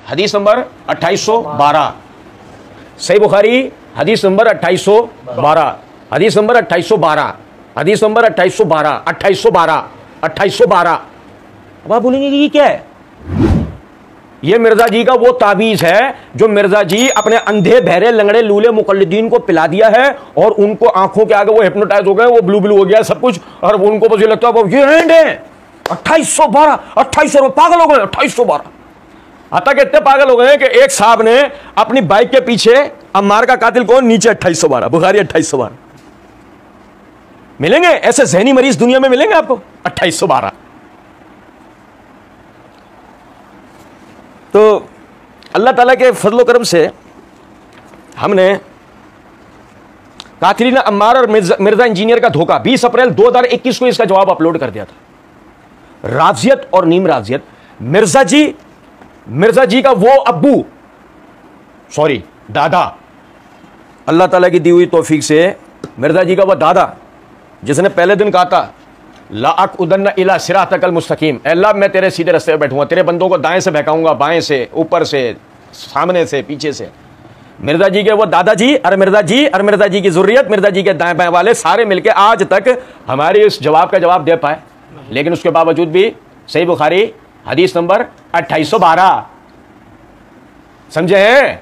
हदीस नंबर 2812, सही बुखारी हदीस नंबर 2812, हदीस नंबर 2812, हदीस नंबर 2812, 2812, 2812। अब आप बोलेंगे कि ये क्या है? ये मिर्जा जी का वो ताबीज है जो मिर्जा जी अपने अंधे बहरे लंगड़े लूले मुकल्लिदीन को पिला दिया है, और उनको आंखों के आगे वो हिप्नोटाइज हो गए, वो ब्लू ब्लू हो गया सब कुछ, और उनको बस ये लगता है वो ये हैंड है 2812, 2800 पागल हो गए 2812। आता कि इतने पागल हो गए हैं कि एक साहब ने अपनी बाइक के पीछे अम्मार का कातिल कौन, नीचे 2812, बुखारी 2812। मिलेंगे ऐसे ज़हनी मरीज दुनिया में, मिलेंगे आपको 2812। तो अल्लाह ताला के फजल करम से हमने कातिलीन अम्मार और मिर्जा इंजीनियर का धोखा 20 अप्रैल 2021 को इसका जवाब अपलोड कर दिया था। राजियत और नीम राजियत, मिर्जा जी का वो अब्बू, सॉरी दादा, अल्लाह ताला की दी हुई तौफीक से मिर्जा जी का वो दादा जिसने पहले दिन कहा था लाअक़उदन्ना इला सिरातकल मुस्तकीम, अल्लाह मैं तेरे सीधे रास्ते पे बैठूंगा, तेरे बंदों को दाएं से बहकाऊंगा, बाएं से, ऊपर से, सामने से, पीछे से। मिर्जा जी के वो दादाजी और मिर्जा जी की ज़ुर्रियत, मिर्जा जी के दाएं बाएं वाले सारे मिलके आज तक हमारे इस जवाब का जवाब दे पाए, लेकिन उसके बावजूद भी सही बुखारी हदीस नंबर 2812। समझे हैं?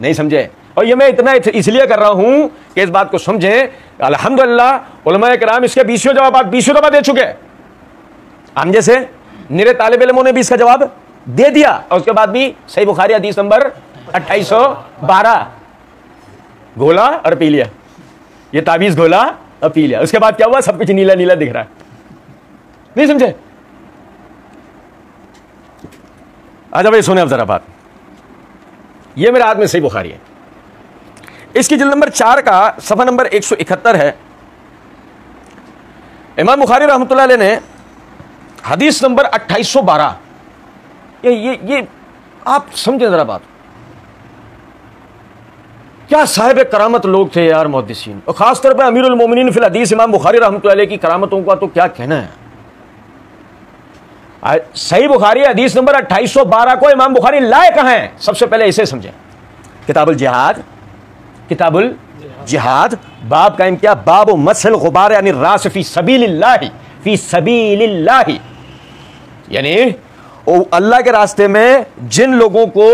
नहीं समझे? और ये मैं इतना इसलिए कर रहा हूं कि इस बात को समझें। अल्हम्दुलिल्लाह उलमाए किराम इसके 20 दफा दे चुके। हम जैसे निरे तालिब इल्मों ने भी इसका जवाब दे दिया, और उसके बाद भी सही बुखारी हदीस नंबर 2812 घोला और पी लिया, ये ताबीज घोला और पी लिया। उसके बाद क्या हुआ? सब कुछ नीला नीला दिख रहा है। नहीं समझे? अच्छा भाई सुने अब जरा बात, ये मेरे हाथ में सही बुखारी है, इसकी जिल्द नंबर 4 का सफ़ा नंबर 171 है। इमाम बुखारी रहमतुल्लाह अलैह ने हदीस नंबर 2812, ये आप समझे जरा बात, क्या साहिब करामत लोग थे यार मुहद्दिसीन, और खासतौर पर अमीरुल मोमिनीन फिल हदीस इमाम बुखारी रहमतुल्लाह अलैह की करामतों का तो क्या कहना है। सही बुखारी हदीस नंबर 2812 को इमाम बुखारी लाए कहां है? सबसे पहले इसे समझें। किताबुल जिहाद बाब कायम किया, बाब मसल गुबार यानी रास फी सबीलिल्लाह, यानी अल्लाह के रास्ते में जिन लोगों को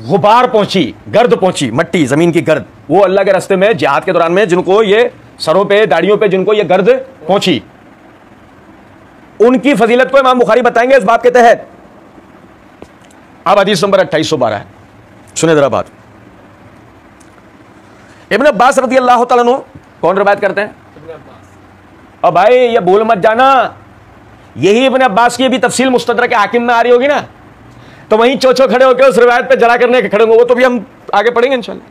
गुबार पहुंची, गर्द पहुंची, मट्टी जमीन की गर्द, वो अल्लाह के रास्ते में जिहाद के दौरान में जिनको ये सरों पे दाढ़ियों पे जिनको ये गर्द पहुंची, उनकी फजीलत को इमाम बुखारी बताएंगे इस बाब के तहत। अब हदीस नंबर 2812 है, सुने जरा बात। इब्न अब्बास रज़ी अल्लाह तआला अन्हु कौन रिवायत करते हैं? और भाई ये भूल मत जाना, यही इब्न अब्बास की भी तफसील मुस्तदरक के हाकिम में आ रही होगी ना, तो वहीं चोचो खड़े होकर उस रिवायत पे जरा करने के खड़े होंगे, वो तो भी हम आगे पढ़ेंगे इंशाल्लाह।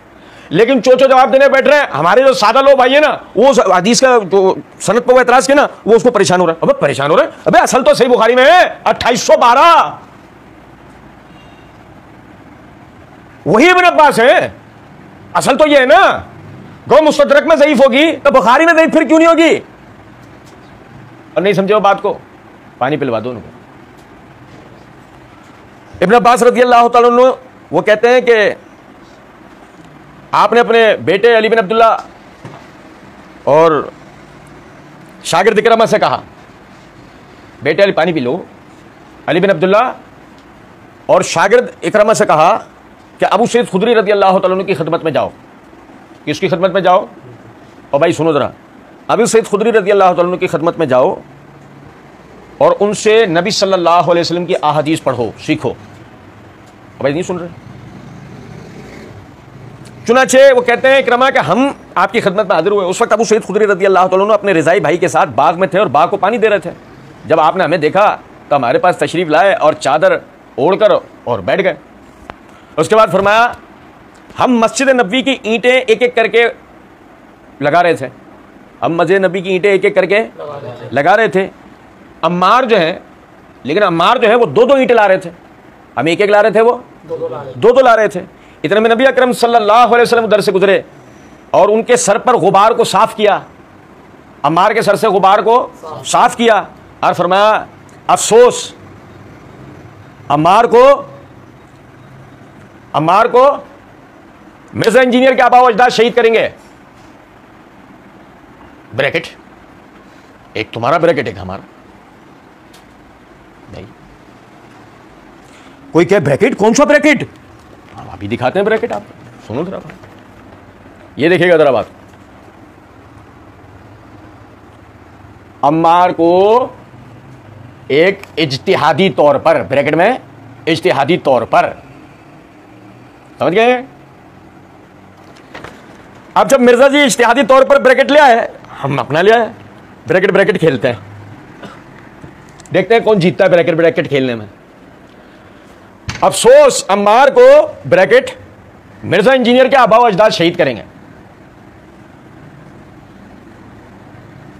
लेकिन चोचो जवाब देने बैठ रहे हैं, हमारे जो सादा लोग भाई है ना, वो हदीस का जो सनद पर वो एतराज किया ना, वो उसको परेशान हो रहा है। अबे परेशान हो रहे हैं, अबे असल तो सही बुखारी में है 2812, वही इब्न अब्बास है, असल तो ये है ना। गो मुस्तदरक में ज़ईफ होगी तो बुखारी में ज़ईफ फिर क्यों नहीं होगी? और नहीं समझे वो बात को, पानी पिलवा दो उनको। इब्न अब्बास रज़ी अल्लाह तआला अन्हु वो कहते हैं कि आपने अपने बेटे अली बिन अब्दुल्ला और शागिर्द इकरमा से कहा, बेटे अली पानी पी लो, अली बिन अब्दुल्ला और शागिर्द इकरमा से कहा कि अबू सईद खुदरी रज़ी अल्लाह तआला अन्हु की खिदमत में जाओ। किसकी खिदमत में जाओ? और भाई सुनो जरा, अबू सईद खुदरी रज़ी अल्लाह तआला अन्हु की खिदमत में जाओ और उनसे नबी सल्लल्लाहु अलैहि वसल्लम की अहादीस पढ़ो, सीखो। और भाई नहीं सुन रहे? चुनाचे वो कहते हैं इकरमा कि हम आपकी खिदमत में हाजिर हुए। उस वक्त अबू सईद खुदरी रज़ी अल्लाह तआला अन्हु अपने रिज़ाई भाई के साथ बाग में थे और बाग को पानी दे रहे थे। जब आपने हमें देखा तो हमारे पास तशरीफ लाए और चादर ओढ़कर और बैठ गए। उसके बाद फरमाया, हम मस्जिद नबी की ईंटें एक एक करके लगा रहे थे, हम मस्जिद नबी की ईंटें एक एक करके लगा रहे थे। अम्मार जो है, लेकिन अम्मार जो है वो दो दो ईंटें ला रहे थे, हम एक एक ला रहे थे, वो दो दो ला रहे थे। इतने में नबी अकरम सल्लल्लाहु अलैहि वसल्लम उधर से गुजरे और उनके सर पर गुबार को साफ किया, अम्मार के सर से गुबार को साफ किया और फरमाया, अफसोस अम्मार को अम्मार को मिर्जा इंजीनियर के आबा व अजदाद शहीद करेंगे। ब्रैकेट, एक तुम्हारा ब्रैकेट, एक हमारा। नहीं, कोई कहे ब्रैकेट, कौन सा ब्रैकेट? हम अभी दिखाते हैं ब्रैकेट, आप सुनो जरा, ये देखिएगा जरा बात। अम्मार को एक इज्तिहादी तौर पर, ब्रैकेट में इज्तिहादी तौर पर, समझ गए? अब जब मिर्जा जी इज्तिहादी तौर पर ब्रैकेट ले आए, हम अपना ले आए, ब्रैकेट ब्रैकेट खेलते हैं, देखते हैं कौन जीतता है ब्रैकेट ब्रैकेट खेलने में। अफसोस, अम्मार को ब्रैकेट मिर्जा इंजीनियर के आबा व अजदाद शहीद करेंगे।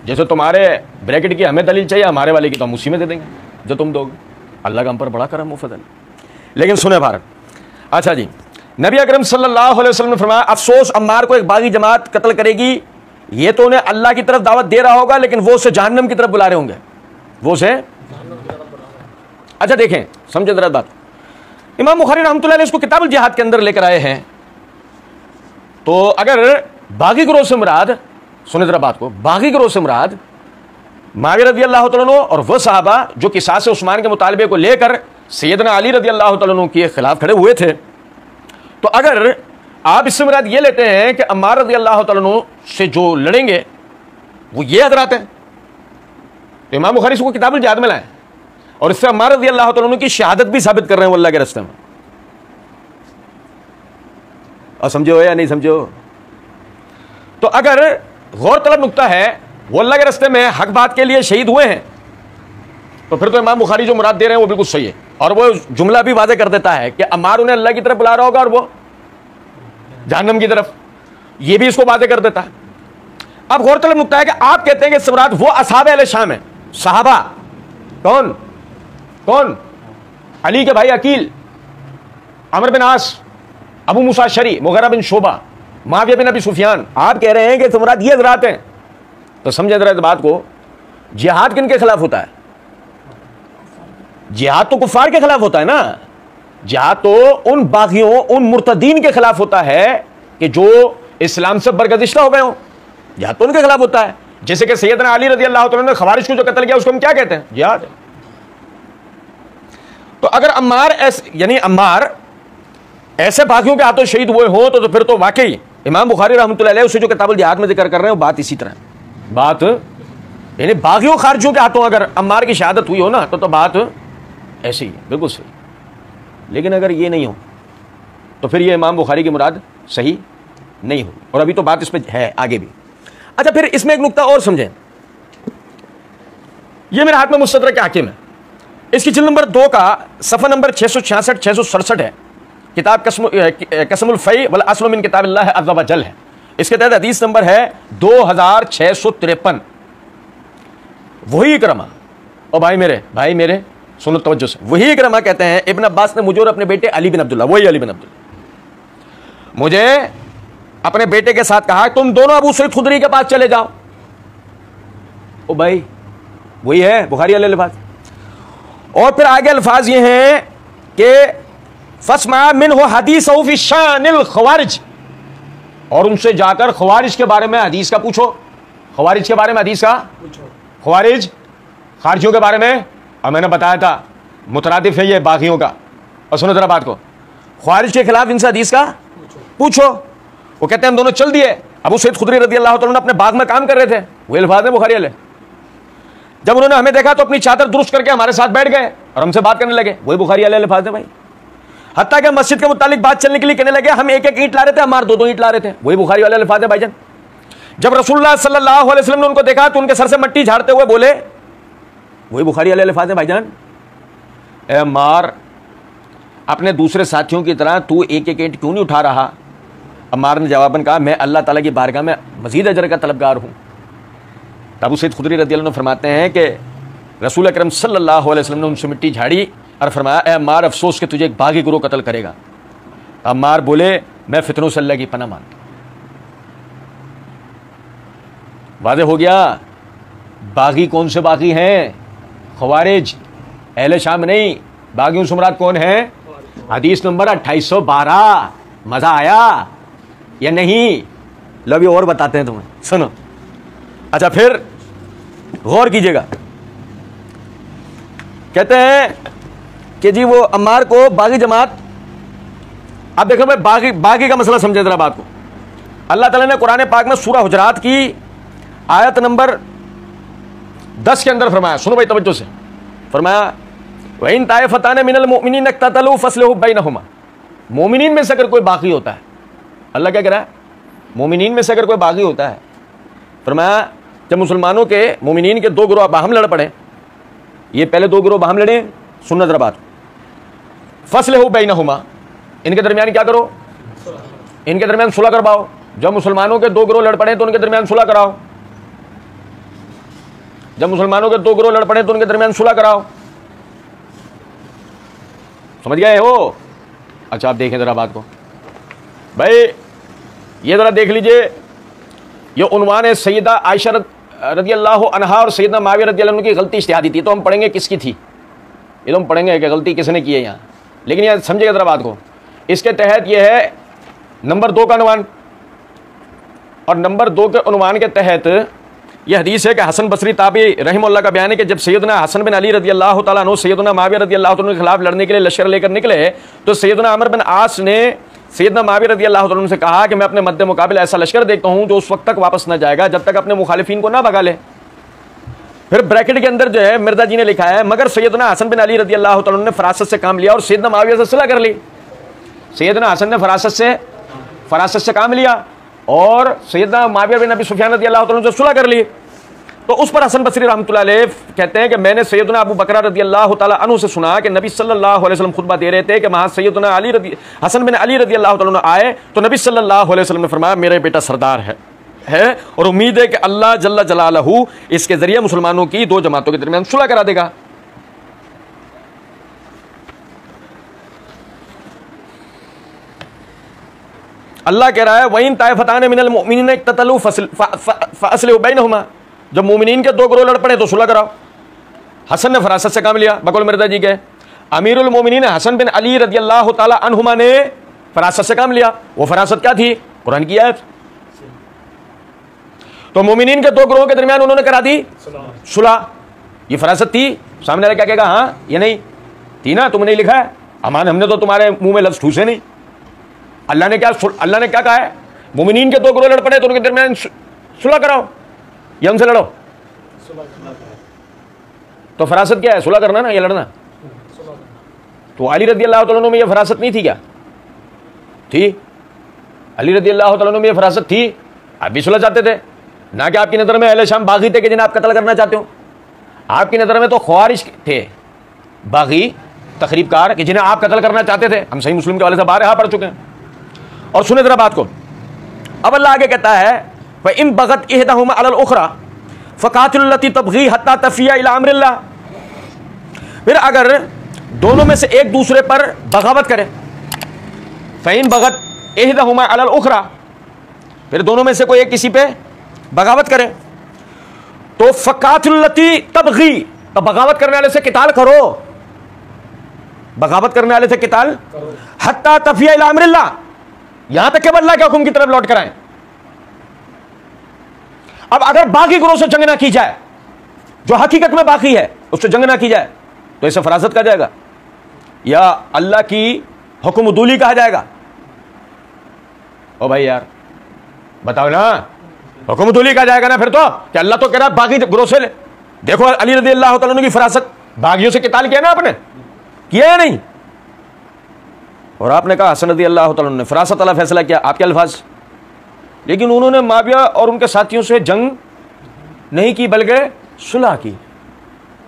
जैसे तुम्हारे ब्रैकेट की हमें दलील चाहिए, हमारे वाले की तो हम उसी में दे देंगे जो तुम दोगे। अल्लाह का हम पर बड़ा करम व फजल। लेकिन सुने भारत, अच्छा जी, नबी अकरम सल्लल्लाहु अलैहि वसल्लम ने फरमाया, अफसोस अम्मार को एक बागी जमात कत्ल करेगी। ये तो उन्हें अल्लाह की तरफ दावत दे रहा होगा, लेकिन वो उसे जहन्नम की तरफ बुला रहे होंगे, वो उसे। अच्छा देखें, समझे जरा बात। इमाम बुखारी रहमतुल्लाह अलैह इसको किताबुल जिहाद के अंदर लेकर आए हैं। तो अगर बागी गिरोह से मुराद, सुने जरा बात को, बागी गिरोह से मुराद मुआविया रज़ी अल्लाह तआला अन्हु और वह सहाबा जो किसास उस्मान के मुतालबे को लेकर सैयदना अली रज़ी अल्लाह तआला अन्हु के खिलाफ खड़े हुए थे, तो अगर आप इससे मुराद ये लेते हैं कि अम्मार रज़ी अल्लाह तआला अन्हु से जो लड़ेंगे वो ये हज़रात हैं, तो इमाम बुखारी इसको किताबुल जिहाद में लाए और इससे अम्मार रज़ी अल्लाह तआला अन्हु की शहादत भी साबित कर रहे हैं वो अल्लाह के रास्ते में। और समझो या नहीं समझो? तो अगर गौरतलब नुक्ता है वो अल्लाह के रास्ते में हक बात के लिए शहीद हुए हैं, तो फिर तो इमाम बुखारी जो मुराद दे रहे हैं वो बिल्कुल सही है। और वो जुमला भी वाज़ेह कर देता है कि अम्मार उन्हें अल्लाह की तरफ बुला रहा होगा और वो जहन्नम की तरफ, ये भी इसको वाज़ेह कर देता है। अब गौरतलब नुक्ता है कि आप कहते हैं कि इससे वो असहाब अहले शाम है, सहाबा। कौन कौन? अली के भाई अकील, अमर बिन आस, अबू मूसा अशअरी, मुग़ीरा बिन शोबा, मुआविया बिन अबी सुफियान। आप कह रहे हैं कि इससे ये हज़रात हैं, तो समझे जरा इस बात को। जिहाद किन के खिलाफ होता है? जिहाद तो कुफार के खिलाफ होता है ना। जिहाद तो उन बागियों, उन मुर्तदीन के खिलाफ होता है कि जो इस्लाम से बरगजिश्ता हो गए हो। जिहाद तो उनके खिलाफ होता है। जैसे कि सैयदना अली रज़ी अल्लाह तआला ने खवारिज को जो कत्ल किया उसको हम क्या कहते हैं? जिहाद। तो अगर अम्मार यानी अम्मार ऐसे बागियों के हाथों शहीद हुए हो तो फिर तो वाकई इमाम बुखारी रहमतुल्लाह अलैह उसे जो किताबुल जिहाद में जिक्र कर रहे हैं वो बात इसी तरह है। बात यानी बागियों खारजियों के हाथों अगर अम्मार की शहादत हुई हो ना तो बात ऐसी है, बिल्कुल सही। लेकिन अगर ये नहीं हो तो फिर ये इमाम बुखारी की मुराद सही नहीं होगी। और अभी तो बात इस पर है आगे भी। अच्छा, फिर इसमें एक नुक्ता और समझें। ये मेरे हाथ में मुस्तदरक हाकिम है, इसकी जिल्द नंबर 2 का सफ़ा नंबर 666 667 है। किताब कसमुल फ़ई वल अस्ल मिन किताबिल्लाह अज़्ज़ व जल है। इसके तहत हदीस नंबर है 2653। वही इकरमा, और भाई मेरे सुनो तवज्जो से, वही इकरमा कहते हैं इब्न अब्बास ने मुझे और अपने बेटे अली बिन अब्दुल्लाह, वही अली बिन अब्दुल्लाह, मुझे अपने बेटे के साथ कहा तुम दोनों अबू सईद खुदरी के पास चले जाओ। ओ भाई वही है बुखारी वाले अल्फाज। और फिर आगे अल्फाज ये हैं कि फस्मा मिनहु हदीसहु फी शानिल खवारिज, और उनसे जाकर खवारिज के बारे में हदीस का पूछो। खवारिज के बारे में हदीस का पूछो। खवारिज खारजियों के बारे में, और मैंने बताया था मुतरादिफ है ये बागियों का। और सुनो जरा बात को, खवारिज के खिलाफ इनसे हदीस का पूछो। वो कहते हैं हम दोनों चल दिए। अबू सईद खुदरी रज़ी अल्लाह तआला अपने बाग में काम कर रहे थे, वही अल्फाज है बुखारी वाले। जब उन्होंने हमें देखा तो अपनी चादर दुरुस्त करके हमारे साथ बैठ गए और हमसे बात करने लगे, वही बुखारी वाले अल्फाज है भाई। हत्ता कि मस्जिद के मुतालिक बात चलने के लिए कहने लगे हम एक एक ईंट ला रहे थे, हमारे दो ईंट ला रहे थे, वही बुखारी वाले अल्फाज है भाईजान। जब रसूलुल्लाह सल्लल्लाहु अलैहि वसल्लम ने उनको देखा तो उनके सर से मिट्टी झाड़ते हुए बोले, वही बुखारी वाले अल्फाज है भाईजान। ए अम्मार, अपने दूसरे साथियों की तरह तू एक एक ईंट क्यों नहीं उठा रहा? अम्मार ने जवाबन कहा मैं अल्लाह ताला की बारगाह में मजीद अजर का तलबगार हूँ। अबू सईद खुदरी रज़ियल्लाहु अन्हु फरमाते हैं कि रसूल अकरम सल्लल्लाहु अलैहि वसल्लम ने उनसे मिट्टी झाड़ी और फरमाया ए अम्मार, अफसोस कि तुझे एक बागी गिरोह कत्ल करेगा। अम्मार बोले मैं फितनों से अल्लाह की पनाह मांगता। वाज़ेह हो गया बागी कौन से बागी हैं? खवारिज, अहले शाम नहीं। बागियों से मुराद कौन है? हदीस नंबर 2812। मजा आया या नहीं? लो अभी और बताते हैं तुम्हें, सुनो। अच्छा फिर गौर कीजिएगा, कहते हैं कि जी वो अम्मार को बागी जमात, अब देखो मैं बागी का मसला समझे जरा बात को। अल्लाह ताला ने कुरान पाक में सूरह हुजरात की आयत नंबर 10 के अंदर फरमाया, सुनो भाई तवज्जो से, फरमाया वइन ताइफतान मिनल मुमिनीन इक्ततलू फस्लहू बैनहुमा। मोमिनीन में से अगर कोई बागी होता है, अल्लाह क्या कह रहा है, मोमिनीन में से अगर कोई बागी होता है, फरमाया जब मुसलमानों के मोमिनीन के दो गिरोह बाहम लड़ पड़े, ये पहले दो गिरोह बाहम लड़े, सुनना जरा बात, फस्लहू बैनहुमा, इनके दरमियान क्या करो, इनके दरमियान सुलह करवाओ। जब मुसलमानों के दो गिरोह लड़ पड़े तो उनके दरमियान सुलह कराओ, जब मुसलमानों के दो गिरोह लड़ पड़े तो उनके दरमियान सुलह कराओ। समझ गए हो? अच्छा आप देखें जरा बात को भाई, ये जरा देख लीजिए, ये उन्वान है सैयदा आयशा रदी अल्लाह अन्हा और सैयदना माविया रदी अल्लाह अन्हु की गलती इज्तिहादी थी। तो हम पढ़ेंगे किसकी थी, ये तो हम पढ़ेंगे कि गलती किसने की है यहाँ, लेकिन यहाँ समझिएगा जरा बात को। इसके तहत यह है नंबर 2 का उन्वान, और नंबर 2 के उन्वान के तहत यह हदीस है कि हसन बसरी ताबी रहमतुल्लाह का बयान है कि जब सैयदना हसन बिन अली रदी अल्लाह तआला अन्हु सैयदना माविया रदी अल्लाह तआला अन्हु के खिलाफ लड़ने के लिए लश्कर लेकर निकले, तो सैयदना अमर बिन आस ने सैयदना माविया रदी अल्लाह तआला अन्हु से कहा कि मैं अपने मद्दे मुकाबिल ऐसा लश्कर देखता हूं जो उस वक्त तक वापस न जाएगा जब तक अपने मुखालिफिन को ना भगा ले। फिर ब्रैकेट के अंदर जो है मिर्जा जी ने लिखा है, मगर सैयदना हसन बिन अली रदी अल्लाह तआला अन्हु ने फरासत से काम लिया और सैयदना माविया से सुलह कर ली। सैयदना हसन ने फरासत से काम लिया और सैयदना माविया बिन अबी सुफियान रदी अल्लाह तआला अन्हु से सुलह कर ली। तो उस पर हसन बसरी रहमतुल्लाह अलैह कहते हैं कि मैंने सैयदना अबू बकर रदी अल्लाह तआला अन्हु से सुना कि नबी सल्लल्लाहु अलैहि वसल्लम खुतबा दे रहे थे कि वहां सैयदना हसन बिन अली रदी अल्लाह तआला अन्हु आए तो नबी सल्लल्लाहु अलैहि वसल्लम ने फरमाया मेरा बेटा सरदार है और उम्मीद है कि अल्लाह जल्ल जलालहू इसके जरिए मुसलमानों की दो जमातों के दरमियान सुलह करा देगा। अल्लाह कह रहा है वइन ताइफतान मिनल मुमिनीन इक्ततलू फअस्लिहू बैनहुमा, जब मोमिनीन के दो गिरोह लड़ पड़े तो सुलह कराओ। हसन ने फरासत से काम लिया, बकौल मिर्जा जी के अमीरुल मोमिनीन हसन बिन अली रदी अल्लाह तआला अन्हुमा ने फरासत से काम लिया। वो फरासत क्या थी? कुरान की आयत। तो मोमिनीन के दो गिरोह के दरमियान उन्होंने करा दी सुलह, ये फरासत थी। सामने वाला क्या कहेगा, हाँ ये नहीं थी ना, तुमने लिखा है, अमान हमने तो तुम्हारे मुंह में लफ्ज ठूसे नहीं। अल्लाह ने क्या कहा है, मोमिनीन के दो गिरोह लड़ पड़े तो उनके दरमियान सुलह कराओ या हमसे लड़ो। तो फरासत क्या है? सुलह करना ना या लड़ना। तो अली रदी अल्लाह तआला अन्हु में यह फरासत नहीं थी क्या? थी। अली रदी अल्लाह तआला अन्हु में यह फरासत थी, आप भी सुलह चाहते थे ना कि आपकी नजर में अहले शाम बागी थे कि जिन्हें आप कत्ल करना चाहते हो। आपकी नजर में तो ख्वारिज थे, बागी तखरीबकार कि जिन्हें आप कत्ल करना चाहते थे। हम सही मुस्लिम के वाले से बारहा पढ़ चुके हैं। और सुने जरा बात को, अब अल्लाह आगे कहता है व इन बगत इहदाहुमा अलल उखरा फकातिलु लती तबगी हत्ता तफिया इला अम्रिल्लाह। फिर अगर दोनों में से एक दूसरे पर बगावत करे, फ़इन बगत इहदाहुमा अलल उखरा, फिर दोनों में से कोई एक किसी पे बगावत करे तो फकातिलु लती तबगी, तो बगावत करने वाले से किताल करो, बगावत करने वाले से किताल हत्ता तफिया इला अम्रिल्लाह, यहां तक कि अल्लाह के हुक्म की तरफ लौट कर आए। अब अगर बाकी गिरोह से जंग ना की जाए, जो हकीकत में बाकी है उससे जंग ना की जाए, तो इसे फरासत कहा जाएगा या अल्लाह की हुक्मदूली कहा जाएगा? ओ भाई यार बताओ ना, हुक्मदूली कहा जाएगा ना फिर तो, कि अल्लाह तो कह रहा है बाकी गिरोह से ले। देखो अली रज़ी अल्लाह तआला अन्हु की फरासत, बागियों से किताल किया ना आपने, किया या नहीं? और आपने कहा हसन रज़ी अल्लाह तआला अन्हु ने फरासत वाला फैसला किया, आपके अल्फाज, लेकिन उन्होंने माविया और उनके साथियों से जंग नहीं की बल्कि सुलह की।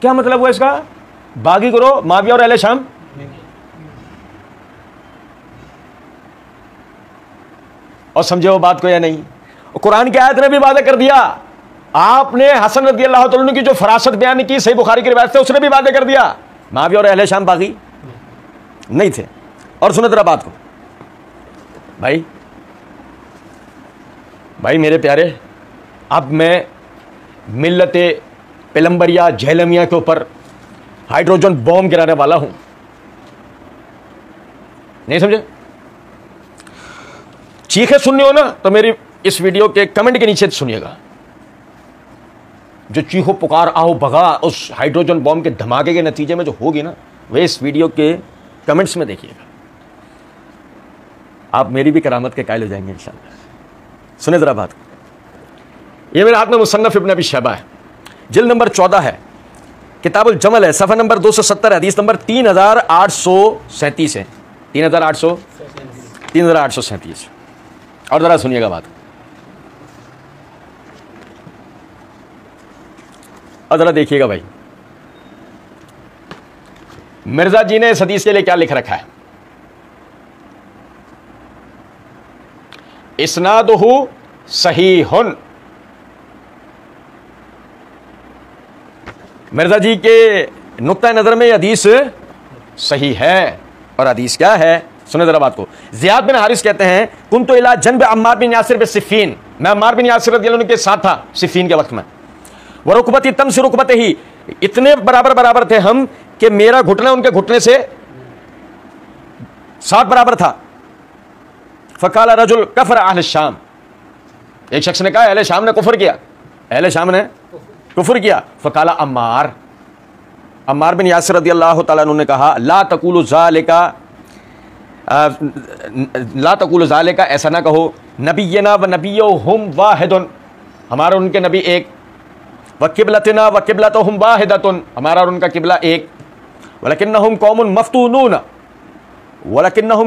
क्या मतलब हुआ इसका? बागी गिरोह माविया और अहले शाम, और समझे वो बात को या नहीं? कुरान की आयत ने भी वादा कर दिया, आपने हसन रज़ी अल्लाह तआला अन्हु की जो फरासत बयान की सही बुखारी की रिवायत से, उसने भी वादा कर दिया माविया और अहले शाम बागी नहीं थे। और सुनो जरा बात को भाई मेरे प्यारे, अब मैं मिल्लत पेलम्बरिया झेलमिया के ऊपर हाइड्रोजन बॉम्ब गिराने वाला हूं। नहीं समझे? चीखें सुननी हो ना तो मेरी इस वीडियो के कमेंट के नीचे सुनिएगा। जो चीखो पुकार आओ भगा उस हाइड्रोजन बॉम्ब के धमाके के नतीजे में जो होगी ना, वे इस वीडियो के कमेंट्स में देखिएगा। आप मेरी भी करामत के कायल हो जाएंगे इंशाअल्लाह। सुने जरा बात। ये मेरे हाथ में मुसन्नफ इब्न अबी शैबा है, जिल्द नंबर 14 है, किताबुल जमल है, सफ़ा नंबर 270, हदीस नंबर 3837 है, 3837। और जरा सुनिएगा बात, और जरा देखिएगा भाई मिर्जा जी ने इस हदीस के लिए क्या लिख रखा है। इस्नादुहु सहीहुन, मिर्जा जी के नुक्ता नजर में हदीस सही है। और हदीस क्या है सुने जरा बात को। ज़ियाद बिन हारिस कहते हैं कुन्तु इला जन्ब अम्मार बिन यासिर बि सिफ़ीन, मैं अम्मार बिन यासिर रज़ियल्लाहु अन्हु के साथ था सिफ़ीन के वक्त में। वो रुकबती तम से रुकबते ही, इतने बराबर बराबर थे हम कि मेरा घुटना उनके घुटने से 7 बराबर था। फ़क़ाल रजुल कफ़र अहल शाम, एक शख्स ने कहा अहले शाम ने कुफर किया, अहले शाम ने कुफर किया। फ़क़ाल अम्मार, अम्मार बिन यासिर रज़ियल्लाहु तआला अन्हु ने कहा ला तक़ूलु ज़ालिका, ऐसा ना कहो, नबियना व नबियुहुम वाहिदुन, हमारा उनके नबी एक, व क़िबलतना व क़िबलतुहुम वाहिदतुन, हमारा और उनका किबला एक, वलकिन्नहुम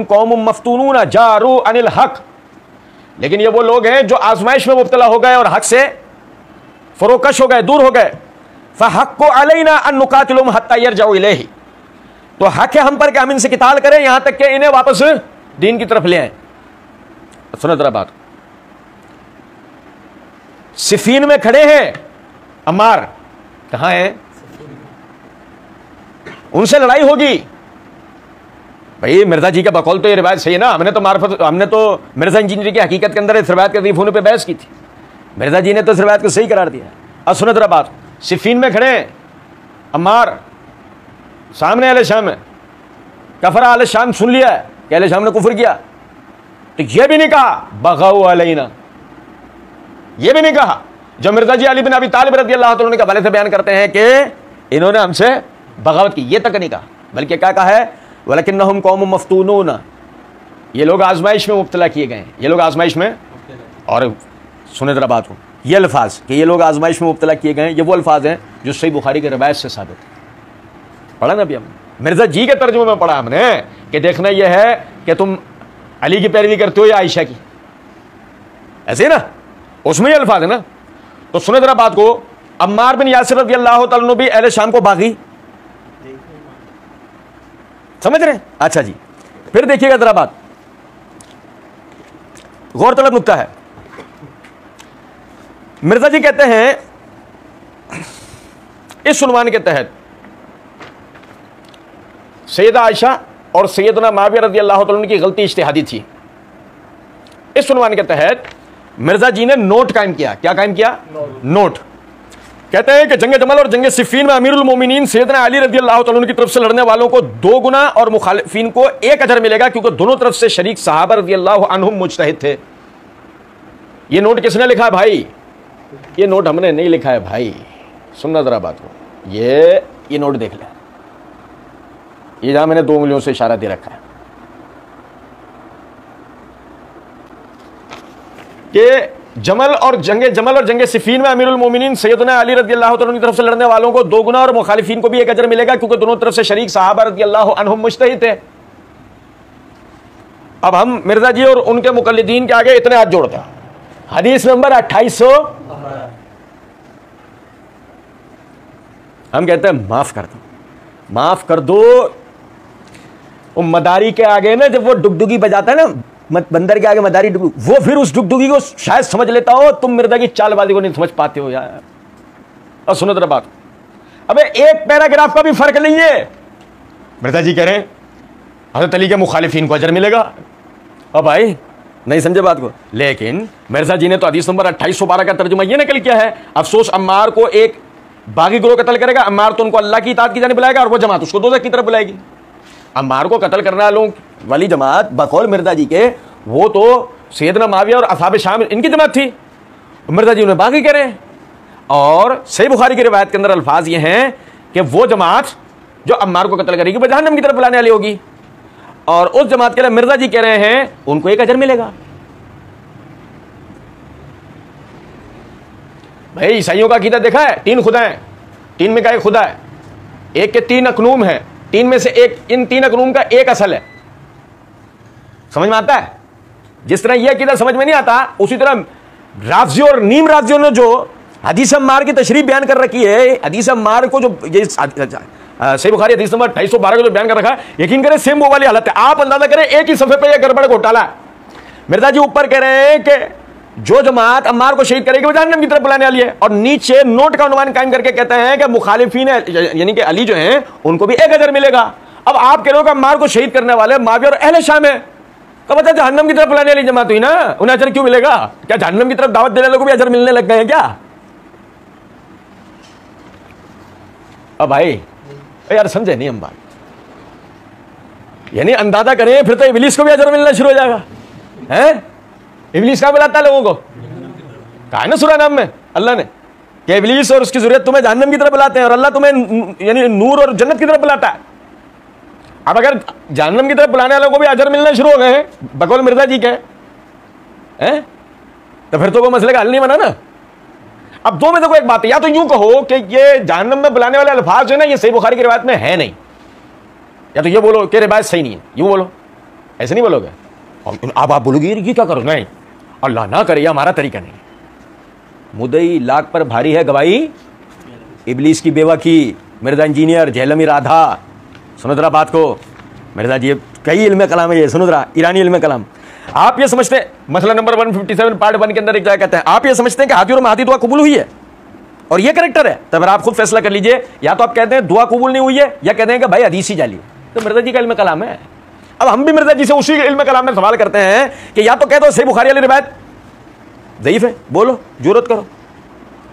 कौमुन मफ्तूनून जारू अनिल हक़, लेकिन ये वो लोग हैं जो आजमाइश में मुब्तला हो गए और हक से फरोकश हो गए, दूर हो गए। फ़हक्कु अलैना अन नुक़ातिलहुम हत्ता यरजऊ इलैहि, तो हक है हम पर कि हम इनसे किताल करें यहां तक कि इन्हें वापस दीन की तरफ ले आए। सुनो जरा बात, सिफ़ीन में खड़े हैं अम्मार, कहां हैं? उनसे लड़ाई होगी। भाई मिर्जा जी का बकौल तो ये रिवायत सही है ना, हमने तो मिर्जा इंजीनियर की हकीकत के अंदर इस रिवायत के ज़ईफ़ होने पे बहस की थी, मिर्जा जी ने तो इस रिवायत को सही करार दिया। अब सुनो जरा बात, सिफ़ीन में खड़े हैं अम्मार, सामने अहले शाम है, कफरा अहले शाम सुन लिया है कि अहले शाम ने कुफर किया, तो ये भी नहीं कहा बग़ाउ अलैना, ये भी नहीं कहा जो मिर्जा जी अली बिन अबी तालिब रज़ियल्लाहु अन्हु के हवाले से बयान करते हैं कि इन्होंने हमसे बगावत की, ये तक नहीं कहा, बल्कि क्या कहा है वलकिन्नहुम कौमुन मफ्तूनून, ये लोग आजमाइश में मुब्तला किए गए हैं, ये लोग आजमाइश में। और सुने जरा बात को, ये अल्फाज कि ये लोग आजमाइश में मुब्तला किए गए हैं, ये वो अल्फाज हैं जो सही बुखारी के रिवायत से साबित है। पढ़ा ना अभी हमने, मिर्जा जी के तर्जुमे में पढ़ा हमने कि देखना यह है कि तुम अली की पैरवी करते हो या आयशा की, ऐसे ना, उसमें ये अल्फाज है ना। तो सुने जरा बात को, अम्मार बिन यासिर रज़ियल्लाहु तआला अन्हु भी अहले शाम को बागी, समझ रहे हैं? अच्छा जी, फिर देखिएगा जरा बात, गौरतलब नुक्ता है। मिर्जा जी कहते हैं इस उन्वान के तहत सैयदा आयशा और सैयदना माविया रज़ियल्लाहु तआला अन्हु की गलती इज्तिहादी थी। इस उन्वान के तहत मिर्जा जी ने नोट कायम किया। क्या कायम किया? नोट। कहते हैं कि जंग जमल और जंग सिफ़ीन में अमीरुल मोमिनीन सैयदना अली रज़ियल्लाहु तआला अन्हु की तरफ से लड़ने वालों को 2 गुना और मुखालिफिन को 1 अजर मिलेगा, क्योंकि दोनों तरफ से शरीक सहाबा रज़ियल्लाहु अन्हुम मुज्तहिद थे। ये नोट किसने लिखा है भाई? ये नोट हमने नहीं लिखा है भाई, सुनना जरा बात को, ये नोट देख ले, ये जहां मैंने 2 उंगलियों से इशारा दे रखा है कि जमल और जंग सिफ़ीन में अमीरुल मोमिनीन सैयदना अली रज़ियल्लाहु तआला अन्हु की तरफ से लड़ने वालों को 2 गुना और मुखालिफिन को भी 1 अजर मिलेगा, क्योंकि दोनों तरफ से शरीक सहाबा रज़ियल्लाहु अन्हुम मुज्तहिद थे। अब हम मिर्जा जी और उनके मुकल्लिदीन के आगे इतने हाथ जोड़ते हैं। हदीस नंबर 2800 हम कहते हैं माफ कर दो, माफ कर दो। वो मदारी के आगे ना, जब वो डुगडुगी बजाता है ना, बंदर के आगे मदारी डुगडुगी, वो फिर उस डुगडुगी को शायद समझ लेता हो, तुम मिर्जा की चालबाजी को नहीं समझ पाते हो यार। और सुनो जरा बात, अबे एक पैराग्राफ का भी फर्क नहीं है। मिर्जा जी कह रहे हैं हज़रत अली के मुखालिफिन को अजर मिलेगा, और भाई नहीं समझे बात को। लेकिन मिर्जा जी ने तो हदीस नंबर 2812 का तर्जुमा ये निकल किया है, अफसोस अम्मार को एक बागी ग्रोह कत्ल करेगा, अम्मार तो उनको अल्लाह की इताअत की जाने बुलाएगा और वो जमात उसको दोज़ख की तरफ बुलाएगी। अम्मार को कत्ल करने वाली जमात बकौल मिर्जा जी के, वो तो सैयदना माविया और असहाब शाम इनकी जमात थी। मिर्जा जी उन्हें बागी कह रहे हैं। और सही बुखारी की रिवायत के अंदर अल्फाज ये हैं कि वो जमात जो अम्मार को कत्ल करेगी वो जहन्नम की तरफ बुलाने वाली होगी, और उस जमात के लिए मिर्जा जी कह रहे हैं उनको एक अजर मिलेगा। भाई ईसाइयों का अकीदा देखा है, 3 खुदा हैं, 3 में का एक खुदा है, एक के 3 अकनूम है, 3 में से एक, इन 3 अकनूम का एक असल है। समझ में आता है? जिस तरह यह अकीदा समझ में नहीं आता, उसी तरह राफजियों और नीम राफजियों ने जो हदीस अम्मार की तशरीह बयान कर रखी है, हदीस अम्मार को जो ये सही बुखारी हदीस नंबर 212 को जो बयान कर रखा है, यकीन करें सेम वो वाली हालत है। आप अंदाजा करें एक ही सफे पे ये गड़बड़ घोटाला है। मिर्जा जी ऊपर कह रहे हैं कि जो जमात अम्मार को शहीद करेगी वो जहन्नम की तरफ बुलाने वाली है, और नीचे नोट का उन्वान कायम करके कहते हैं कि मुखालिफीन यानी कि अली जो हैं उनको भी एक अजर मिलेगा। अब आप कह रहे हो कि अम्मार को शहीद करने वाले माविया और अहले शाम है, तो मतलब जहन्नम की तरफ बुलाने वाली जमात हुई ना, उन्हें अजर क्यों मिलेगा? क्या जहन्नम की तरफ दावत देने वालों को भी अजर मिलने लग गए हैं क्या? अब भाई यार समझे नहीं हम बात, यानी अंदाजा करें फिर तो इब्लीस को भी अजर मिलना शुरू हो जाएगा। हैं? इब्लीस कहां बुलाता है लोगों को? कहा है ना सूरह नाम में अल्लाह ने कि इब्लीस और उसकी ज़ुर्रियत तुम्हें जहन्नम की तरफ बुलाते हैं और अल्लाह तुम्हें यानी नूर और जन्नत की तरफ बुलाता है। अब अगर जहन्नम की तरफ बुलाने वालों को भी अजर मिलने शुरू हो गए बकौल मिर्जा जी के, हैं? तो फिर तो वो मसले का हल नहीं बना ना। अब दो में से कोई एक बात है, या तो यूं कहो कि ये जहन्नम में बुलाने वाले अल्फाज जो है ना ये सही बुखारी की रिवायत में है नहीं, या तो ये बोलो कि रिवायत सही नहीं है, यूं बोलो, ऐसे नहीं बोलोगे। अब आप बोलोगे ये क्या करो? नहीं, अल्लाह ना करे, हमारा तरीका नहीं। मुदई लाख पर भारी है गवाही इब्लीस की बेवा की, मिर्जा इंजीनियर झेलमी राधा। सुनो जरा बात को मिर्जा जी, कई इल्म कलाम है ये, सुनो जरा, ईरानी इल्म कलाम। आप ये समझते हैं, मसला नंबर 157 पार्ट 1 के अंदर एक जगह कहते हैं, आप ये समझते हैं कि हाथी और महादी दुआ कबूल हुई है और ये करेक्टर है, तब आप खुद फैसला कर लीजिए। या तो आप कहते हैं दुआ कबूल नहीं हुई है, या कहते हैं कि भाई हदीस ही जाली है। तो मिर्जा जी का इल्म कलाम है। अब हम भी मिर्जा जी से उसी इल्म कलाम में सवाल करते हैं कि या तो कह दो सही बुखारी वाली रिवायत ज़ईफ है, बोलो जुर्रत करो।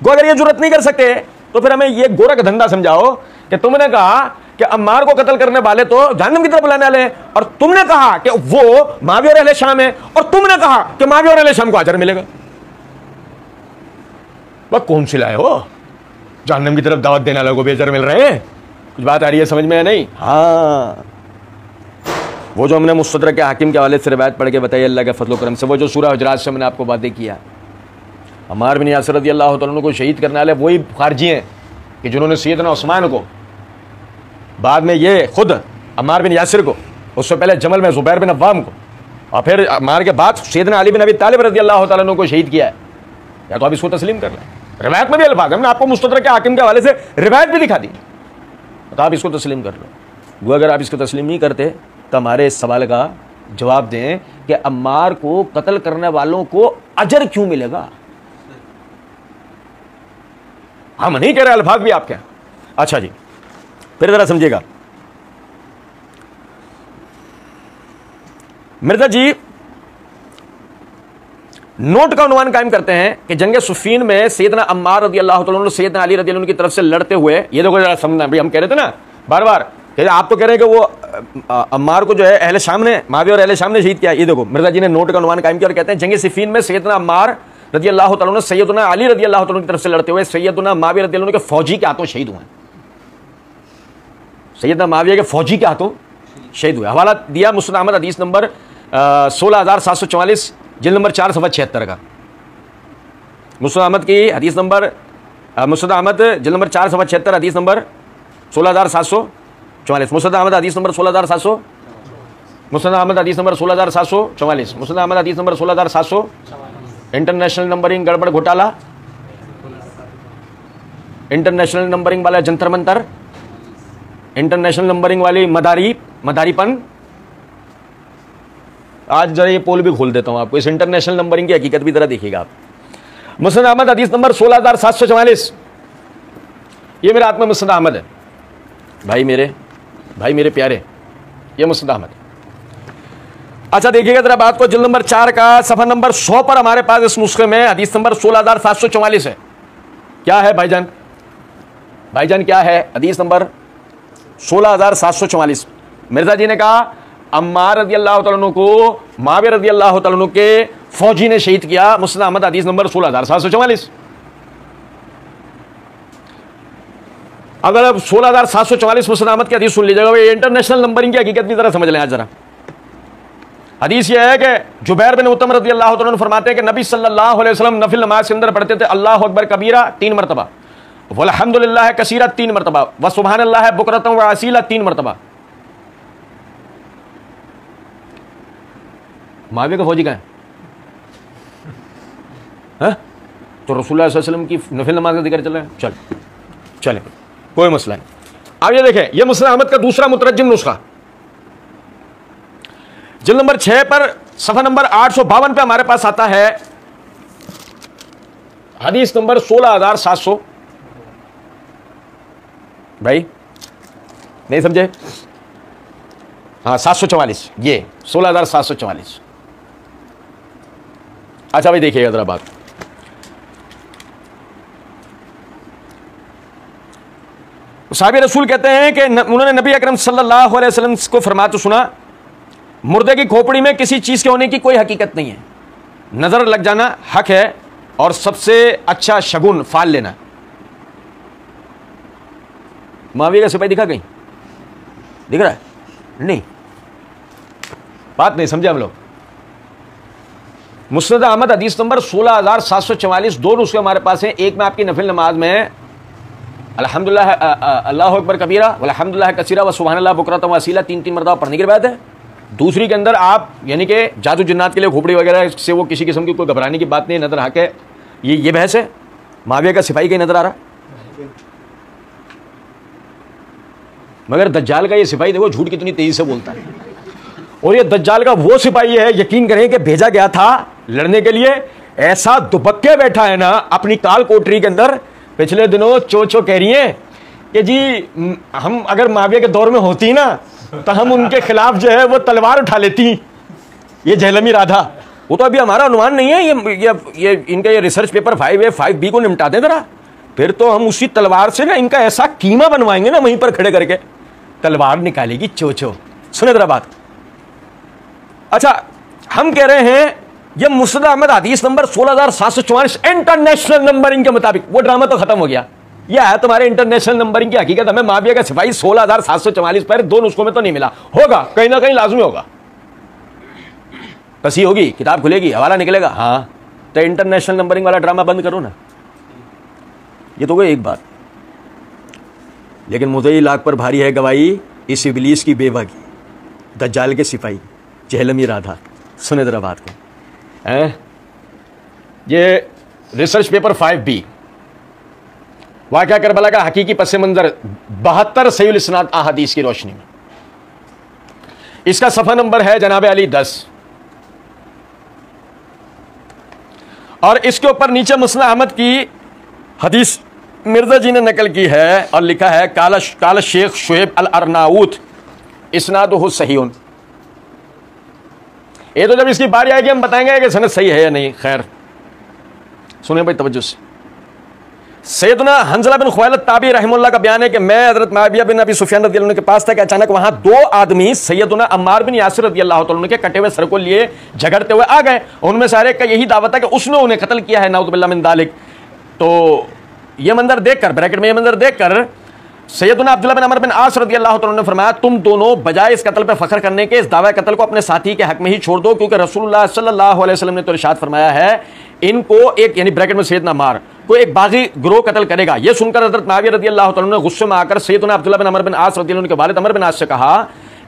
गो अगर ये जुर्रत नहीं कर सकते तो फिर हमें ये गोरा का धंधा समझाओ कि तुमने कहा कि अम्मार को कत्ल करने वाले तो जहन्नम की तरफ बुलाने वाले हैं, और तुमने कहा कि वो माविया और अहले शाम है, और तुमने कहा कि माविया और अहले शाम को अजर मिलेगा। वह कौन सी लाए हो? जहन्नम की तरफ दावत देने वालों को भी अजर मिल रहे हैं? कुछ बात आ रही है समझ में? नहीं। हाँ, वो जो हमने मुस्तदरक के हाकिम के हवाले से रिवायत पढ़ के बताई अल्लाह के फजल करम से, वो जो सूरह हुजरात से मैंने आपको बातें किया, अम्मार बिन यासिर रज़ियल्लाहु तआला अन्हु को शहीद करने वाले वही खारजी हैं कि जिन्होंने सैयदना उस्मान को, बाद में ये खुद अम्मार बिन यासिर को, उससे पहले जमल में ज़ुबैर बिन अव्वाम को, और फिर अम्मार के बाद सैयदना अली बिन अबी तालिब रज़ियल्लाहु तआला अन्हु को शहीद किया है। या तो आप इसको तस्लीम कर लें, रिवायत में भी अल्फाज, हमने आपको मुस्तदरक के हाकिम के हवाले से रिवायत भी दिखा दी, तो आप इसको तस्लीम कर लो। वो अगर आप इसको तस्लीम नहीं करते तो हमारे इस सवाल का जवाब दें कि अम्मार को कत्ल करने वालों को अजर क्यों मिलेगा? हम नहीं कह रहे, अल्फाज भी आपके। अच्छा जी, फिर जरा समझिएगा। मिर्जा जी नोट का उन्वान कायम करते हैं कि जंग सुफीन में सैयदना अम्मार रज़ियल्लाहु तआला अन्हु सैयदना अली रज़ियल्लाहु अन्हु की तरफ से लड़ते हुए, ये देखो जरा समझना भाई, हम कह रहे थे ना बार बार, आप तो कह रहे हैं कि वो अम्मार को जो है अहले शाम ने, माविया और अहले शाम ने शहीद किया। ये देखो मिर्जा जी ने नोट का उन्वान कायम किया और कहते हैं जंग सिफीन में सैयदना अम्मार रज़ियल्लाहु तआला अन्हु सैयदना अली रज़ियल्लाहु तआला अन्हु की तरफ से लड़ते हुए सैयदना माविया रज़ियल्लाहु अन्हु के फौजी के हाथों शहीद हुए। सैयदना माविया के फौजी के हाथों शहीद हुए। हवाला दिया मुस्नद अहमद हदीस नंबर 16744 जिल्द नंबर 4 सफ़ा 76 का। मुस्नद अहमद की हदीस नंबर, मुस्नद अहमद जिल्द नंबर 4 सफ़ा 76 हदीस नंबर 16744। मुस्नद अहमद हदीस नंबर 16700, मुस्नद अहमद हदीस नंबर 16744, मुस्नद अहमद हदीस नंबर 16700। इंटरनेशनल नंबरिंग गड़बड़ घोटाला, इंटरनेशनल नंबरिंग वाला जंतर मंतर, इंटरनेशनल नंबरिंग वाली मदारीपन। आज जरा ये पोल भी खोल देता हूं आपको, इस इंटरनेशनल नंबरिंग की हकीकत भी जरा देखिएगा आप। मुस्नद अहमद हदीस नंबर 16744, ये मेरा आत्मा मुस्नद अहमद है भाई मेरे प्यारे, ये मुस्नद अहमद। अच्छा देखिएगा जरा बात को, जिल्द नंबर 4 का सफा नंबर 100 पर हमारे पास इस नुस्खे में हदीस नंबर 16744 है। क्या है भाईजान क्या है? हदीस नंबर 16744 मिर्जा जी ने कहा अम्मार रज़ी अल्लाह तआला अन्हु को मुआविया रज़ी अल्लाह तआला अन्हु के फौजी ने शहीद किया। मुस्नद अहमद हदीस नंबर 16744। अगर अब 16744 मुस्नद अहमद की हदीस सुन लीजिएगा, ये इंटरनेशनल नंबरिंग की हकीकत भी जरा समझ लें। आज जरा हदीस ये है कि जुबैर बिन उत्तम रज़ी अल्लाह तआला अन्हु फरमाते हैं कि नबी सल्लल्लाहु अलैहि वसल्लम नफिल नमाज के अंदर पढ़ते थे अल्लाहु अकबर कबीरा 3 मरतबा, वल्हम्दुलिल्लाह कसीरा 3 मरतबा, व सुबहानल्लाह बुकरतन व असीला 3 मरतबा। मुआविया का फौजी का है तो रसूलुल्लाह सल्लल्लाहु अलैहि वसल्लम की नफिल नमाज का जिक्र चल रहा है। चले कोई मसला नहीं। अब ये देखें, ये मुस्नद अहमद का दूसरा मुतरज्जिम नुस्खा जिल्द नंबर 6 पर सफा नंबर 852 पे हमारे पास आता है हदीस नंबर 16700। भाई नहीं समझे? हाँ 744, ये 16744। अच्छा भाई देखिएगा जरा बात। साहब रसूल कहते हैं कि उन्होंने नबी अकरम सल्लल्लाहु अलैहि वसल्लम को फरमाते सुना, मुर्दे की खोपड़ी में किसी चीज के होने की कोई हकीकत नहीं है, नजर लग जाना हक है और सबसे अच्छा शगुन फाल लेना। मुआविया का सिपाही दिखा कहीं? दिख रहा है? नहीं, बात नहीं समझे हम लोग। मुस्नद अहमद हदीस नंबर 16744, दो नुस्खे हमारे पास हैं। एक में आपकी नफिल नमाज में अल्हम्दुलिल्लाह अल्लाहु अकबर कबीरा वल्हम्दुलिल्लाह कसीरा व सुबहानल्लाह बुकरतन व असीला 3-3 मरतबा पढ़ने की बात है। दूसरी के अंदर आप यानी कि जादू जिन्नात के लिए खोपड़ी वगैरह से वो किसी किस्म की कोई घबराने की बात नहीं, नजर हक है। ये बहस है। मुआविया का सिपाही कहीं नजर आ रहा? मगर दज्जाल का ये सिपाही देखो झूठ कितनी तेजी से बोलता है। और ये दज्जाल का वो सिपाही है, यकीन करें कि भेजा गया था लड़ने के लिए, ऐसा दुबक्के बैठा है ना अपनी काल कोठरी के अंदर। पिछले दिनों चो कह रही है कि जी हम अगर मुआविया के दौर में होती ना तो हम उनके खिलाफ जो है वो तलवार उठा लेती। ये जहलमी राधा, वो तो अभी हमारा अनुमान नहीं है। ये इनका ये रिसर्च पेपर 5A 5B को निपटा दें जरा, फिर तो हम उसी तलवार से ना इनका ऐसा कीमा बनवाएंगे ना, वहीं पर खड़े करके तलवार निकालेगी चो। सुने जरा बात। अच्छा, हम कह रहे हैं ये मुस्नद अहमद हदीस नंबर 16744 इंटरनेशनल नंबरिंग के मुताबिक, वो ड्रामा तो खत्म हो गया। यह है तुम्हारे इंटरनेशनल नंबरिंग की हकीकत। हमें मुआविया का सिपाही 16744 पर दो नुस्खों में तो नहीं मिला, होगा कहीं ना कहीं लाजमी होगा। कसी होगी, किताब खुलेगी, हवाला निकलेगा। हाँ तो इंटरनेशनल नंबरिंग वाला ड्रामा बंद करो ना। ये तो कोई एक बात, लेकिन मुझे लाख पर भारी है गवाही इस इबलीस की बेवा की, दज्जाल के सिपाही जहलमी राधा। सुने जरा बात को। ये रिसर्च पेपर 5B वाक़या करबला का हकीकी पस मंजर 72 सहीह इस्नाद अहादीस की रोशनी में। इसका सफ़ा नंबर है जनाब अली 10 और इसके ऊपर नीचे मुस्नद अहमद की हदीस मिर्जा जी ने नकल की है और लिखा है काला शेख शुएब अल अरनाऊत इस्नादुहु सहीहुन। ये तो जब इसकी बारी आएगी हम बताएंगे कि सनद सही है या नहीं। खैर सुने भाई तवज्जो से। सैयदना हंज़ला बिन खुवैलिद ताबी रहमतुल्लाह का बयान है कि मैं हज़रत मुआविया बिन अबी सुफियान रज़ियल्लाहु अन्हु के पास था कि अचानक वहां दो आदमी सैयदना अम्मार बिन यासिर रज़ियल्लाहु अन्हु के कटे हुए सर को लिए झगड़ते हुए आ गए। उनमें से हर एक का यही दावा था कि उसने उन्हें कत्ल किया है, नाउज़ु बिल्लाह मिन ज़ालिक। तो यह मंजर देखकर, ब्रैकेट में यह मंजर देखकर सैयदना अब्दुल्लाह बिन अमर बिन आस रज़ियल्लाहु अन्हु ने फरमाया, तुम दोनों बजाय इस कत्ल पर फख्र करने के इस दावा कत्ल को अपने साथी के हक में ही छोड़ दो, क्योंकि रसूलुल्लाह सल्लल्लाहु अलैहि वसल्लम ने तो इरशाद फरमाया है इनको एक, यानी ब्रैकेट में सैयदना अम्मार को एक बागी ग्रोह कत्ल करेगा। यह सुनकर हज़रत मुआविया रज़ियल्लाहु अन्हु ने गुस्से में आकर सैयदना अब्दुल्लाह बिन अमर बिन आस रज़ियल्लाहु अन्हु के वालिद अमर बिन आस से कहा,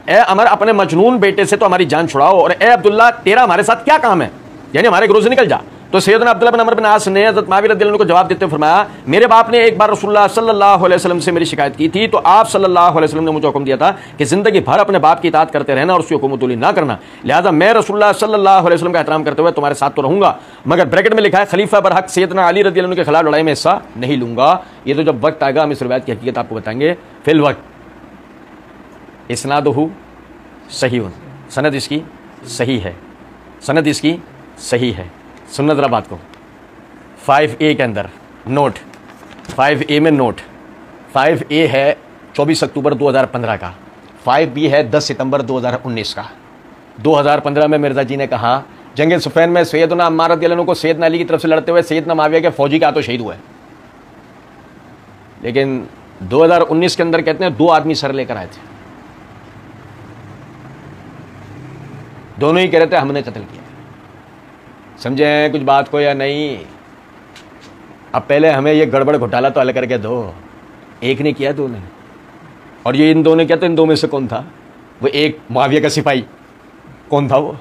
ए अमर अपने मजनून बेटे से तो हमारी जान छुड़ाओ, और ए अब्दुल्ला तेरा हमारे साथ क्या काम है, यानी हमारे ग्रोह से निकल जा। तो सैयदना अब्दुल्लाह बिन अमर बिन आस ने हज़रत मुआविया रज़ियल्लाहु अन्हु को जवाब देते हुए फरमाया, मेरे बाप ने एक बार रसूलुल्लाह सल्लल्लाहु अलैहि वसल्लम से मेरी शिकायत की थी, तो आप सल्लल्लाहु अलैहि वसल्लम ने मुझे हुक्म दिया था कि जिंदगी भर अपने बाप की इताअत करते रहना और उसकी हुकूमतुली ना करना, लिहाजा मैं रसूलुल्लाह सल्लल्लाहु अलैहि वसल्लम का एहतराम करते हुए तुम्हारे साथ तो रहूंगा, मगर ब्रैकेट में लिखा है खलीफा बरहक सैयदना अली रज़ियल्लाहु अन्हु के खिलाफ लड़ाई में हिस्सा नहीं लूंगा। ये तो जब वक्त आएगा हम इस रिवायत की हकीकत आपको बताएंगे। फिल वक्त इस्नादुहु सहीहुन, सनद इसकी सही है, सनद इसकी सही है। सुनना जरा बात को। 5A के अंदर नोट, 5A में नोट, 5A है 24 अक्टूबर 2015 का, 5B है 10 सितंबर 2019 का। 2015 में मिर्जा जी ने कहा जंग सुफैन में सैयदना अम्मार रज़ियल्लाहु अन्हु को सैयदना अली की तरफ से लड़ते हुए सैयदना मुआविया के फौजी का तो शहीद हुए, लेकिन 2019 के अंदर कहते हैं 2 आदमी सर लेकर आए थे, दोनों ही कह रहे थे हमने कत्ल किया। समझे हैं कुछ बात को या नहीं? अब पहले हमें ये गड़बड़ घोटाला तो हल करके दो, एक ने किया, 2 ने, और ये इन दोनों ने किया, तो इन 2 में से कौन था वो? एक मुआविया का सिपाही, कौन था वो?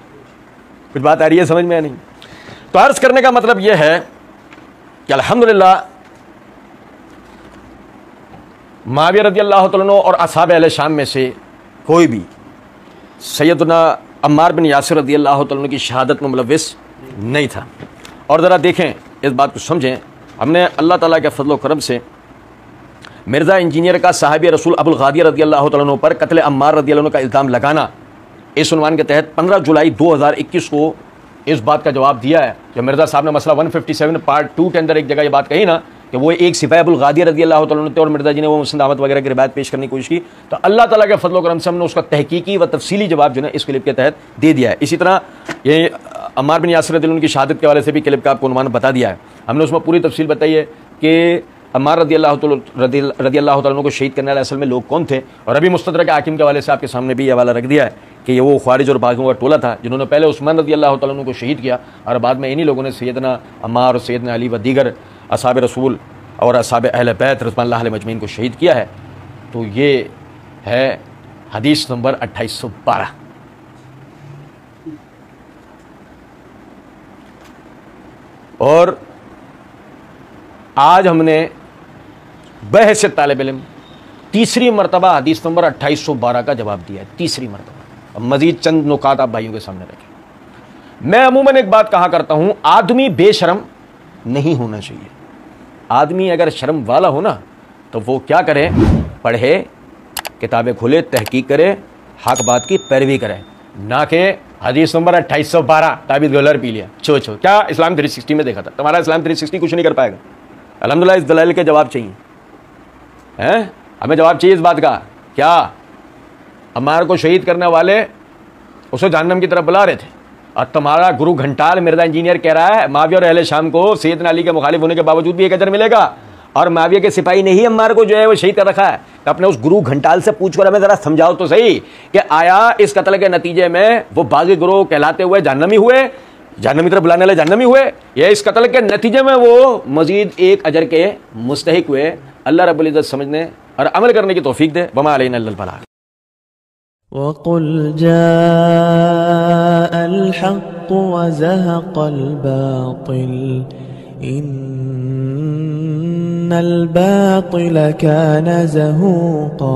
कुछ बात आ रही है समझ में या नहीं? तो अर्ज करने का मतलब यह है कि अल्हम्दुलिल्लाह मुआविया रज़ियल्लाहु तआला अन्हु और असहाब अहले शाम में से कोई भी सैयदना अम्मार बिन यासिर रज़ियल्लाहु तआला अन्हु की शहादत में मुलव्विस नहीं था। और ज़रा देखें, इस बात को समझें, हमने अल्लाह ताला के फजल व करम से मिर्ज़ा इंजीनियर का साहिब रसूल अबुल गादिर रज़ियल्लाहु तआला अन्हु पर कत्ल अम्मार रज़ियल्लाहु अन्हु का इल्ज़ाम लगाना, इस उन्वान के तहत 15 जुलाई 2021 को इस बात का जवाब दिया है। जब मिर्ज़ा साहब ने मसला 157 पार्ट 2 के अंदर एक जगह ये बात कही ना कि वो एक सिपाही अबुल गादिर रज़ियल्लाहु तआला अन्हु थे और मिर्ज़ा जी ने वो मुस्लिम दावत वगैरह की रिवायत पेश करने की कोशिश की, तो अल्लाह ताला के फजल व करम से हमने उसका तहकीकी व तफसीली जवाब जो है इस क्लिप के तहत दे दिया है। इसी तरह ये अम्मार बिन यासिर रज़ियल्लाहु अन्हु की शहादत के हवाले से भी क्लिप का आपको उन्वान बता दिया है। हमने उसमें पूरी तफसील बताई है कि अम्मार रज़ियल्लाहु तआला अन्हु को शहीद करने वाले असल में लोग कौन थे, और अभी मुस्तदरक हाकिम के हवाले से आपके सामने भी ये हवाला रख दिया है कि ये वो ख्वारिज और बागियों का टोला था जिन्होंने पहले उस्मान रज़ियल्लाहु तआला अन्हु को शहीद किया और बाद में इन्हीं लोगों ने सैयदना अम्मार और सैयदना अली व दीगर असहाब रसूल और असहाब अहले बैत रज़ियल्लाहु अलैहिम अजमईन को शहीद किया है। तो ये है हदीस नंबर 2812। और आज हमने बहैसियत तालिब इल्म तीसरी मरतबा हदीस नंबर 2812 का जवाब दिया है, तीसरी मरतबा। मजीद चंद नुकात आप भाइयों के सामने रखें। मैं अमूमन एक बात कहा करता हूं, आदमी बेशर्म नहीं होना चाहिए। आदमी अगर शर्म वाला हो ना तो वो क्या करे? पढ़े, किताबें खोले, तहकीक करे, हक बात की पैरवी करे, ना के हदीस नंबर 2812 ताबीज़ गोलर पी लिया। छो क्या इस्लाम 360 में देखा था? तुम्हारा इस्लाम 360 कुछ नहीं कर पाएगा। अल्हम्दुलिल्लाह इस दलाइल के जवाब चाहिए हैं, हमें जवाब चाहिए इस बात का। क्या अम्मार को शहीद करने वाले उसे जहन्नम की तरफ बुला रहे थे, और तुम्हारा गुरु घंटाल मिर्जा इंजीनियर कह रहा है मुआविया और अहले शाम को सैयदना अली के मुखालिफ होने के बावजूद भी एक अजर मिलेगा, और मुआविया के सिपाही ने ही अम्मार को जो है वो शहीद कर रखा है। तो अपने उस गुरु घंटाल से पूछकर हमें जरा समझाओ तो सही कि आया इस कत्ल के नतीजे में वो बागी गुरु कहलाते हुए जहन्नमी हुए, जहन्नम की तरफ बुलाने वाले जहन्नमी हुए, या इस कत्ल के नतीजे में वो मजीद एक अजर के मुस्तहिक हुए? अल्लाह रब्बुल इज्जत समझने और अमल करने की तौफीक दे। वमा अलैना इल्लल बलाग। वक़ुल जाअल हक़्क़ व ज़हक़ल बातिल इन्नल बातिल कान ज़हूक़ा।